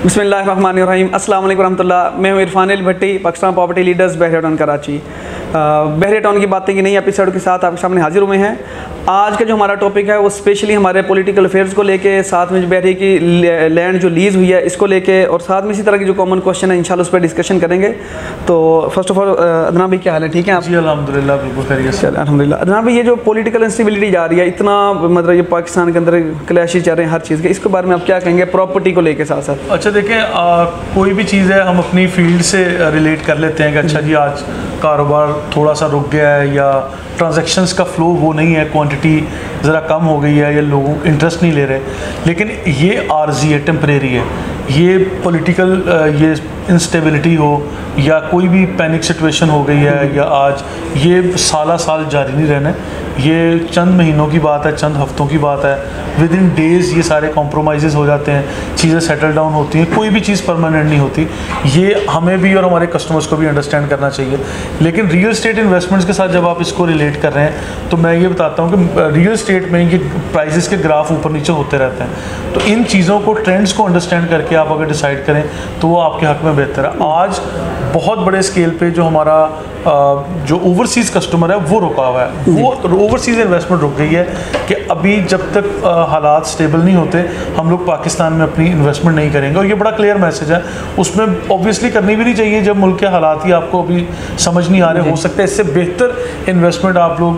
बिस्मिल्लाहिर्रहमानिर्रहीम। अस्सलाम वालेकुम रहमतुल्लाह। मैं हूँ इरफान अली भट्टी, पाकिस्तान प्रॉपर्टी लीडर्स, बहरिया टाउन कराची। बहरिया टाउन की बातें की नई एपिसोड के साथ आपके सामने हाजिर हुए हैं। आज का जो हमारा टॉपिक है वो स्पेशली हमारे पॉलिटिकल अफेयर्स को लेके, साथ में जो बहरिया की लैंड जो लीज़ हुई है इसको लेके, और साथ में इसी तरह की जो कॉमन क्वेश्चन है इंशाल्लाह उस पर डिस्कशन करेंगे। तो फर्स्ट ऑफ ऑल अदनान भाई क्या हाल है? ठीक है आप? जी अल्हम्दुलिल्लाह, बिल्कुल खैरियत से। अल्हम्दुलिल्लाह। अदनान भाई, ये जो पॉलिटिकल इंस्टेबिलिटी जा रही है, इतना मतलब ये पाकिस्तान के अंदर क्लैशेस चल रहे हैं हर चीज़ के, इसके बारे में आप क्या कहेंगे प्रॉपर्टी को लेके साथ साथ? अच्छा देखें, कोई भी चीज़ है हम अपनी फील्ड से रिलेट कर लेते हैं कि अच्छा जी आज कारोबार थोड़ा सा रुक गया है, या ट्रांजैक्शंस का फ़्लो वो नहीं है, क्वांटिटी ज़रा कम हो गई है, या लोग इंटरेस्ट नहीं ले रहे। लेकिन ये आर्जी है, टेम्परेरी है। ये पॉलिटिकल ये इंस्टेबिलिटी हो या कोई भी पैनिक सिचुएशन हो गई है, या आज ये साल जारी नहीं रहना। ये चंद महीनों की बात है, चंद हफ्तों की बात है। विद इन डेज़ ये सारे कॉम्प्रोमाइज़ हो जाते हैं, चीज़ें सेटल डाउन होती हैं। कोई भी चीज़ परमानेंट नहीं होती। ये हमें भी और हमारे कस्टमर्स को भी अंडरस्टैंड करना चाहिए। लेकिन रियल स्टेट इन्वेस्टमेंट्स के साथ जब आप इसको रिलेट कर रहे हैं, तो मैं ये बताता हूँ कि रियल स्टेट में ये प्राइसेस के ग्राफ ऊपर नीचे होते रहते हैं। तो इन चीज़ों को, ट्रेंड्स को अंडरस्टैंड करके आप अगर डिसाइड करें तो वो आपके हक़ में बेहतर है। आज बहुत बड़े स्केल पे जो हमारा जो ओवरसीज़ कस्टमर है वो रुका हुआ है। वो ओवरसीज़ इन्वेस्टमेंट रुक गई है कि अभी जब तक हालात स्टेबल नहीं होते हम लोग पाकिस्तान में अपनी इन्वेस्टमेंट नहीं करेंगे। और ये बड़ा क्लियर मैसेज है। उसमें ऑब्वियसली करनी भी नहीं चाहिए जब मुल्क के हालात ही आपको अभी समझ नहीं आ रहे। हो सकता है इससे बेहतर इन्वेस्टमेंट आप लोग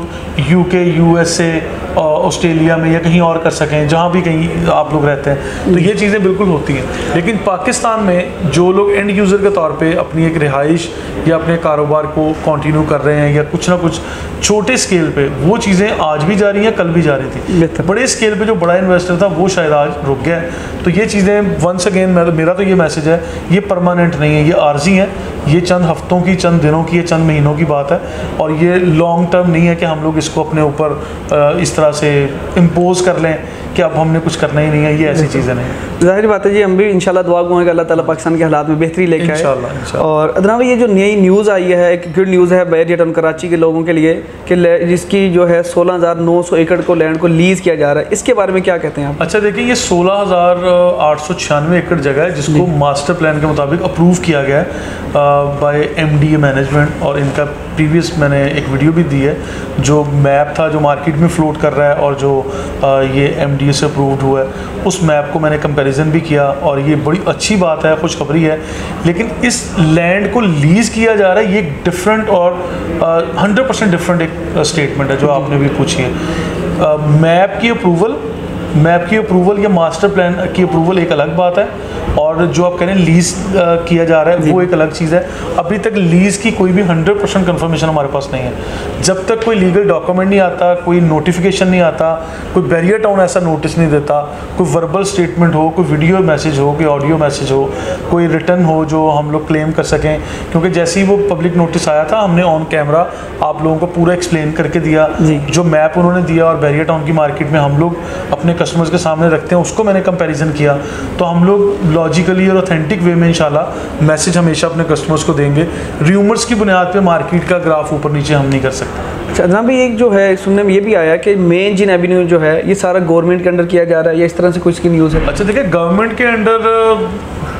यूके, यूएसए, ऑस्ट्रेलिया में या कहीं और कर सकें, जहाँ भी कहीं आप लोग रहते हैं। तो ये चीज़ें बिल्कुल होती हैं। लेकिन पाकिस्तान में जो लोग एंड यूज़र के तौर पे अपनी एक रिहाइश या अपने कारोबार को कंटिन्यू कर रहे हैं, या कुछ ना कुछ छोटे स्केल पे, वो चीज़ें आज भी जा रही हैं, कल भी जा रही थी। बड़े स्केल पे जो बड़ा इन्वेस्टर था वो शायद आज रुक गया है। तो ये चीज़ें वंस अगेन मेरा तो ये मैसेज है, ये परमानेंट नहीं है, ये आर्जी है। ये चंद हफ्तों की, चंद दिनों की, चंद महीनों की बात है। और ये लॉन्ग टर्म नहीं है कि हम लोग इसको अपने ऊपर इस तरह से इम्पोज कर लें कि अब हमने कुछ करना ही नहीं है। ये ऐसी चीज़ें नहीं। ज़ाहिर बात है जी, हम भी इंशाल्लाह दुआ करेंगे अल्लाह ताला पाकिस्तान के हालात में बेहतरी लेके आए इंशाल्लाह। और अदनान भाई, ये जो नई न्यूज़ आई है, एक गुड न्यूज़ है बहरिया टाउन कराची के लोगों के लिए कि जिसकी जो है 16,900 एकड़ को लैंड को लीज़ किया जा रहा है, इसके बारे में क्या कहते हैं आप? अच्छा देखिए, ये 16,896 एकड़ जगह है जिसको मास्टर प्लान के मुताबिक अप्रूव किया गया है बाय MDA मैनेजमेंट। और इनका प्रीवियस मैंने एक वीडियो भी दी है, जो मैप था जो मार्केट में फ्लोट कर रहा है और जो ये MDA से अप्रूव्ड हुआ है, उस मैप को मैंने कंपैरिजन भी किया। और ये बड़ी अच्छी बात है, खुशखबरी है। लेकिन इस लैंड को लीज़ किया जा रहा है, ये डिफरेंट और 100% डिफरेंट एक स्टेटमेंट है जो आपने भी पूछी है। मैप की अप्रूवल या मास्टर प्लान की अप्रूवल एक अलग बात है, और जो आप कह रहे हैं लीज़ किया जा रहा है वो एक अलग चीज़ है। अभी तक लीज़ की कोई भी 100% कन्फर्मेशन हमारे पास नहीं है। जब तक कोई लीगल डॉक्यूमेंट नहीं आता, कोई नोटिफिकेशन नहीं आता, कोई बहरिया टाउन ऐसा नोटिस नहीं देता, कोई वर्बल स्टेटमेंट हो, कोई वीडियो मैसेज हो, कोई ऑडियो मैसेज हो, कोई रिटर्न हो जो हम लोग क्लेम कर सकें। क्योंकि जैसे ही वो पब्लिक नोटिस आया था, हमने ऑन कैमरा आप लोगों को पूरा एक्सप्लेन करके दिया। जो मैप उन्होंने दिया और बहरिया टाउन की मार्केट में हम लोग अपने कस्टमर्स के सामने रखते हैं, उसको मैंने कंपैरिजन किया। तो हम लोग लॉजिकली और ऑथेंटिक वे में इंशाल्लाह मैसेज हमेशा अपने कस्टमर्स को देंगे। र्यूमर्स की बुनियाद पे मार्केट का ग्राफ ऊपर नीचे हम नहीं कर सकते। अच्छा अदनान भाई, एक जो है सुनने में ये भी आया कि मेन जिन एवेन्यू जो है ये सारा गवर्नमेंट के अंडर किया जा रहा है, या इस तरह से कुछ की न्यूज़ है? अच्छा देखिए, गवर्नमेंट के अंडर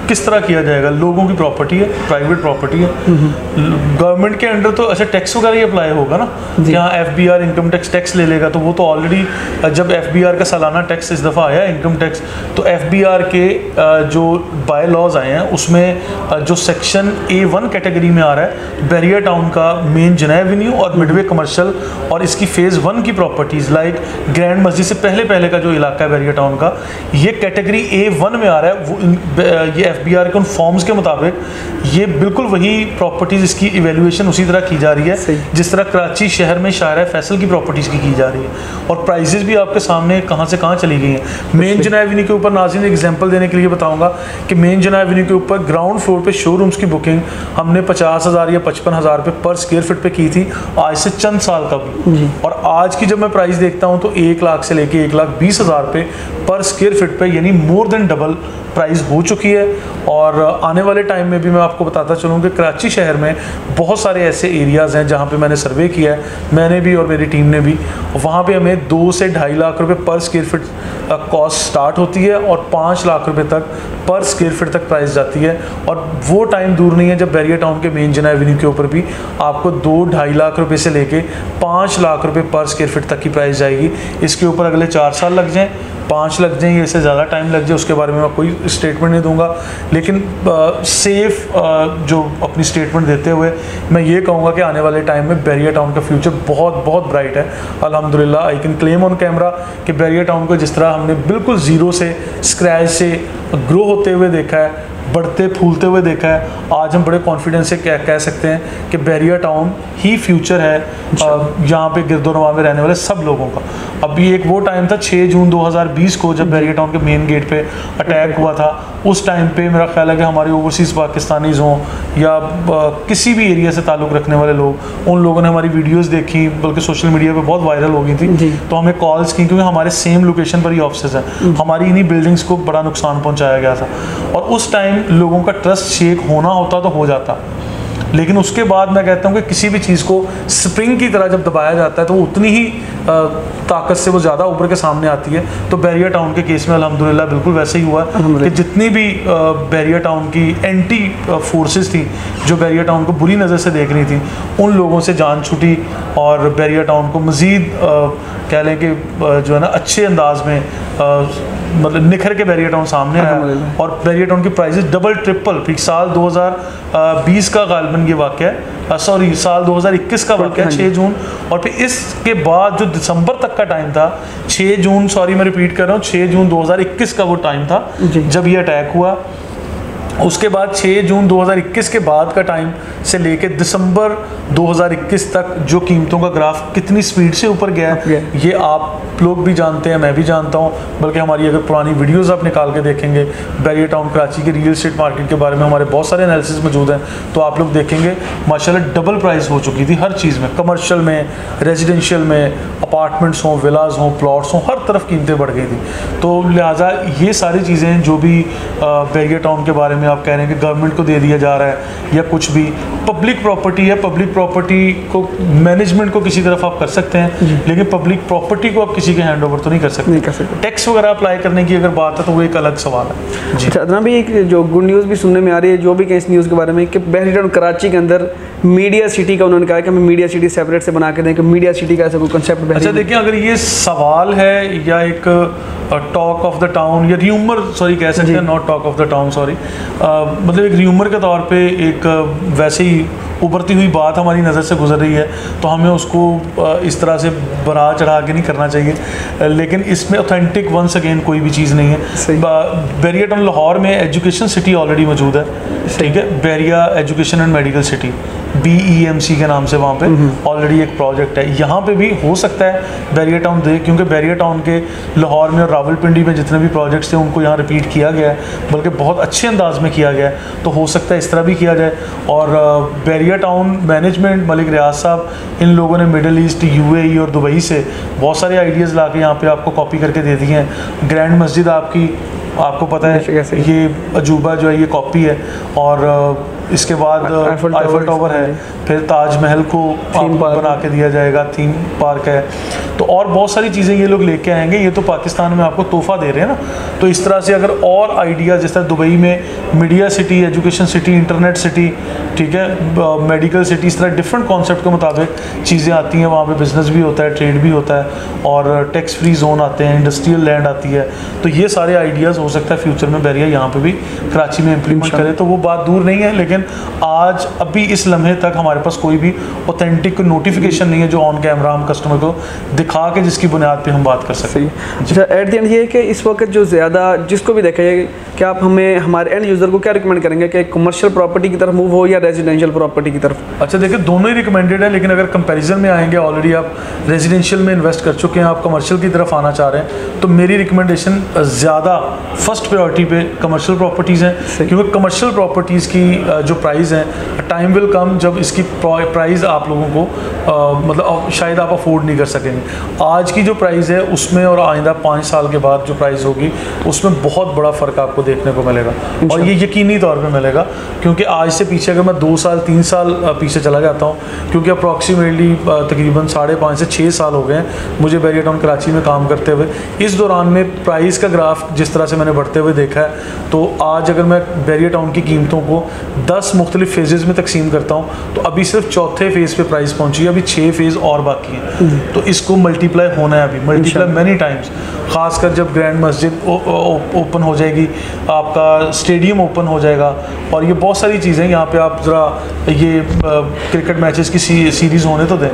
किस तरह किया जाएगा? लोगों की प्रॉपर्टी है, प्राइवेट प्रॉपर्टी है। गवर्नमेंट के अंडर तो अच्छा टैक्स वगैरह ही अप्लाई होगा ना, यहाँ FBR इनकम टैक्स ले लेगा। तो वो तो ऑलरेडी जब FBR का सालाना टैक्स इस दफ़ा आया इनकम टैक्स, तो FBR के जो बाय लॉज आए हैं उसमें जो सेक्शन A1 कैटेगरी में आ रहा है बहरिया टाउन का मेन जिना एवेन्यू और मिडवे कमर्शियल और इसकी फ़ेज़ 1 की प्रॉपर्टीज़ लाइक ग्रैंड मस्जिद से पहले का जो इलाका है बहरिया टाउन का, ये कैटेगरी A1 में आ रहा है। वो ये FBR के उन फॉर्म्स के मुताबिक ये बिल्कुल वही प्रॉपर्टीज़, इसकी इवेल्युएशन उसी तरह की जा रही है जिस तरह कराची शहर में शायरा फैसल की प्रॉपर्टीज़ की जा रही है। और प्राइजेज़ भी आपके सामने कहाँ से कहाँ चली गई हैं। मेन जिना एवेन्यू के ऊपर नाज़रीन एग्जांपल देने के लिए बताऊंगा कि मेन जिना एवेन्यू के ऊपर ग्राउंड फ्लोर पे शोरूम्स की बुकिंग हमने 50,000 या 55,000 रुपये पर स्क्वायर फीट पे की थी आज से चंद साल कभी। और आज की जब मैं प्राइस देखता हूँ तो 1 लाख से लेके 1,20,000 रुपये पर स्क्वायर फीट पे, यानी मोर देन डबल प्राइस हो चुकी है। और आने वाले टाइम में भी मैं आपको बताता चलूँ कि कराची शहर में बहुत सारे ऐसे एरियाज़ हैं जहाँ पे मैंने सर्वे किया है, मैंने भी और मेरी टीम ने भी, वहाँ पे हमें 2 से 2.5 लाख रुपए पर स्क्वायर फीट कॉस्ट स्टार्ट होती है और 5 लाख रुपए तक पर स्क्वायर फीट तक प्राइस जाती है। और वो टाइम दूर नहीं है जब बैरिया टाउन के मेन जना एवेन्यू के ऊपर भी आपको 2-2.5 लाख रुपए से लेके 5 लाख रुपए पर स्क्वायर फीट तक की प्राइस जाएगी। इसके ऊपर अगले 4 साल लग जाएँ, 5 लग जाएँ, इससे ज़्यादा टाइम लग जाए, उसके बारे में मैं कोई स्टेटमेंट नहीं दूंगा। लेकिन सेफ जो अपनी स्टेटमेंट देते हुए मैं ये कहूँगा कि आने वाले टाइम में बैरिया टाउन का फ्यूचर बहुत बहुत ब्राइट है। अल्हम्दुलिल्लाह I can claim on camera कि बैरिया टाउन को जिस तरह हमने बिल्कुल ज़ीरो से, स्क्रैच से ग्रो होते हुए देखा है, बढ़ते फूलते हुए देखा है, आज हम बड़े कॉन्फिडेंस से कह सकते हैं कि बैरिया टाउन ही फ्यूचर है यहाँ पे गिरदोनवा में रहने वाले सब लोगों का। अभी एक वो टाइम था 6 जून 2020 को जब बैरिया टाउन के मेन गेट पे अटैक हुआ था। उस टाइम पे मेरा ख्याल है कि हमारे ओवरसीज़ पाकिस्तानीज़ हों या किसी भी एरिया से ताल्लुक़ रखने वाले लोग, उन लोगों ने हमारी वीडियोस देखी, बल्कि सोशल मीडिया पे बहुत वायरल हो गई थी, तो हमें कॉल्स की, क्योंकि हमारे सेम लोकेशन पर ही ऑफिस है, हमारी इन्हीं बिल्डिंग्स को बड़ा नुकसान पहुँचाया गया था। और उस टाइम लोगों का ट्रस्ट शेक होना होता तो हो जाता, लेकिन उसके बाद मैं कहता हूँ कि किसी भी चीज़ को स्प्रिंग की तरह जब दबाया जाता है तो उतनी ही ताकत से वो ज़्यादा ऊपर के सामने आती है। तो बैरिया टाउन के केस में अल्हम्दुलिल्लाह बिल्कुल वैसे ही हुआ कि जितनी भी बैरिया टाउन की एंटी फोर्सेस थी जो बैरिया टाउन को बुरी नज़र से देख रही थी, उन लोगों से जान छूटी और बैरिया टाउन को मज़ीद कह लें कि जो है ना अच्छे अंदाज में मतलब निखर के बैरिया टाउन सामने आया। और बैरिया टाउन की प्राइसेस डबल ट्रिपल, फिर साल 2020 का गालिबन ये वाक़या है, सॉरी साल 2021 का वाक़या 6 जून, और फिर इसके बाद जो दिसंबर तक का टाइम था 6 जून, सॉरी मैं रिपीट कर रहा हूँ, 6 जून 2021 का वो टाइम था जब ये अटैक हुआ। उसके बाद 6 जून 2021 के बाद का टाइम से लेके दिसंबर 2021 तक जो कीमतों का ग्राफ कितनी स्पीड से ऊपर गया ये आप लोग भी जानते हैं, मैं भी जानता हूँ, बल्कि हमारी अगर पुरानी वीडियोस आप निकाल के देखेंगे बैरिया टाउन कराची के रियल एस्टेट मार्केट के बारे में हमारे बहुत सारे एनालिसिस मौजूद हैं, तो आप लोग देखेंगे माशाल्लाह डबल प्राइस हो चुकी थी हर चीज़ में, कमर्शियल में, रेजिडेंशियल में, अपार्टमेंट्स हों, विलाज हों, प्लॉट्स हों, हर तरफ कीमतें बढ़ गई थी। तो लिहाजा ये सारी चीज़ें जो भी बैरिया टाउन के बारे में आप कह रहे हैं कि गवर्नमेंट को दे दिया जा रहा है या कुछ भी, पब्लिक प्रॉपर्टी है, पब्लिक प्रॉपर्टी को मैनेजमेंट को किसी तरफ आप कर सकते हैं, लेकिन पब्लिक प्रॉपर्टी को आप किसी के हैंड ओवर तो नहीं कर सकते। टैक्स वगैरह अप्लाई करने की अगर बात है तो वो एक अलग सवाल है। अच्छा अदनान भाई, एक जो गुड न्यूज़ भी सुनने में आ रही है, जो भी कहें इस न्यूज़ के बारे में, कि बैरिया टाउन कराची के अंदर मीडिया सिटी का उन्होंने कहा कि हमें मीडिया सिटी सेपरेट से बना के दें, कि मीडिया सिटी का ऐसा कोई कंसेप्ट। अच्छा देखिए, अगर ये सवाल है या एक टॉक ऑफ द टाउन या र्यूमर, सॉरी कह सकते हैं, not talk of the town, sorry, मतलब एक र्यूमर के तौर पे एक वैसे ही उभरती हुई बात हमारी नज़र से गुजर रही है, तो हमें उसको इस तरह से बढ़ा चढ़ा के नहीं करना चाहिए, लेकिन इसमें ऑथेंटिक वंस अगेन कोई भी चीज़ नहीं है। बैरिया टाउन लाहौर में एजुकेशन सिटी ऑलरेडी मौजूद है, ठीक है, Bairia education and medical city, BEMC के नाम से वहाँ पे ऑलरेडी एक प्रोजेक्ट है। यहाँ पे भी हो सकता है बैरिया टाउन दे, क्योंकि बैरिया टाउन के लाहौर में और रावलपिंडी में जितने भी प्रोजेक्ट्स थे उनको यहाँ रिपीट किया गया है, बल्कि बहुत अच्छे अंदाज में किया गया है, तो हो सकता है इस तरह भी किया जाए। और बैरिया टाउन मैनेजमेंट, मलिक रियाज साहब, इन लोगों ने मिडल ईस्ट, UAE और दुबई से बहुत सारे आइडियाज़ ला के यहाँ पर आपको कॉपी करके दे दिए हैं। ग्रैंड मस्जिद आपको पता है ये अजूबा जो है ये कॉपी है, और इसके बाद आईफल टावर है, फिर ताजमहल को बना के दिया जाएगा, थीम पार्क है, तो और बहुत सारी चीज़ें ये लोग लेके आएंगे। ये तो पाकिस्तान में आपको तोहफा दे रहे हैं ना, तो इस तरह से अगर और आइडिया, जिस तरह दुबई में media city, education city, internet city, ठीक है, मेडिकल सिटी, इस तरह डिफरेंट कॉन्सेप्ट के मुताबिक चीज़ें आती हैं, वहाँ पे बिजनेस भी होता है, ट्रेड भी होता है, और टैक्स फ्री जोन आते हैं, इंडस्ट्रियल लैंड आती है, तो ये सारे आइडियाज़ हो सकता है फ्यूचर में बैरिया यहाँ पे भी कराची में इम्प्लीमेंट करे, तो वो बात दूर नहीं है। लेकिन आज अभी इस लम्हे तक हमारे पास कोई भी ऑथेंटिक नोटिफिकेशन नहीं है जो ऑन कैमरा हम कस्टमर को दिखा के जिसकी बुनियाद पे हम बात कर सकते हैं। अच्छा, एट द एंड ये है कि इस वक्त जो ज़्यादा जिसको भी देखा जाए कि आप हमें हमारे एंड यूज़र को क्या रिकमेंड करेंगे कि कमर्शियल प्रॉपर्टी की तरफ मूव हो या रेजिडेंशियल प्रॉपर्टी की तरफ? अच्छा देखिए, दोनों ही रिकमेंडेड है, लेकिन अगर कंपैरिजन में आएंगे, ऑलरेडी आप रेजिडेंशियल में इन्वेस्ट कर चुके हैं, आप कमर्शियल की तरफ आना चाह रहे हैं, तो मेरी रिकमेंडेशन ज़्यादा फर्स्ट प्रायोरिटी पे कमर्शियल प्रॉपर्टीज़ हैं, क्योंकि कमर्शियल प्रॉपर्टीज़ की जो प्राइस है, टाइम विल कम जब इसकी प्राइस आप लोगों को मतलब शायद आप अफोर्ड नहीं कर सकेंगे। आज की जो प्राइस है उसमें और आइंदा 5 साल के बाद जो प्राइस होगी उसमें बहुत बड़ा फ़र्क आपको देखने को मिलेगा, और ये यकीनी तौर पे मिलेगा, क्योंकि आज से पीछे अगर मैं 2 साल 3 साल पीछे चला जाता हूँ, क्योंकि अप्रॉक्सीमेटली तकरीबन 5.5 से 6 साल हो गए हैं मुझे बैरियर टाउन कराची में काम करते हुए। इस दौरान में प्राइस का ग्राफ जिस तरह से मैंने बढ़ते हुए देखा है, तो आज अगर मैं बैरियर टाउन की कीमतों को 10 मुख्तलिफ फेजेज़ में तकसीम करता हूँ, तो अभी सिर्फ चौथे फेज़ पे प्राइस पहुँची है, अभी 6 फेज़ और बाकी हैं। तो इसको मल्टीप्लाई होना है, अभी मल्टीप्लाई मैनी टाइम्स, ख़ासकर जब ग्रैंड मस्जिद ओपन हो जाएगी, आपका स्टेडियम ओपन हो जाएगा, और ये बहुत सारी चीज़ें यहाँ पे आप ज़रा ये क्रिकेट मैचेस की सीरीज़ होने तो दें,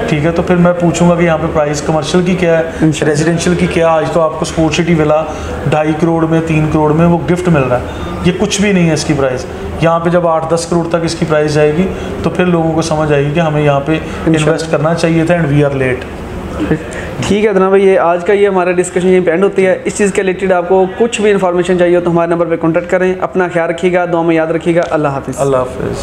ठीक है। तो फिर मैं पूछूंगा कि यहाँ पे प्राइस कमर्शियल की क्या है, रेजिडेंशियल की क्या है। आज तो आपको स्पोर्ट्स सिटी विला 2.5 करोड़ में 3 करोड़ में वो गिफ्ट मिल रहा है, ये कुछ भी नहीं है इसकी प्राइस। यहाँ पे जब 8-10 करोड़ तक इसकी प्राइस जाएगी तो फिर लोगों को समझ आएगी कि हमें यहाँ पे इन्वेस्ट करना चाहिए था, एंड वी आर लेट। ठीक है अदनान भाई, ये आज का ये हमारा डिस्कशन यहीं पे एंड होती है। इस चीज़ के रिलेटेड आपको कुछ भी इन्फॉर्मेशन चाहिए हो तो हमारे नंबर पे कांटेक्ट करें। अपना ख्याल रखिएगा, दुआ में याद रखिएगा। अल्लाह हाफिज़। अल्लाह हाफिज़।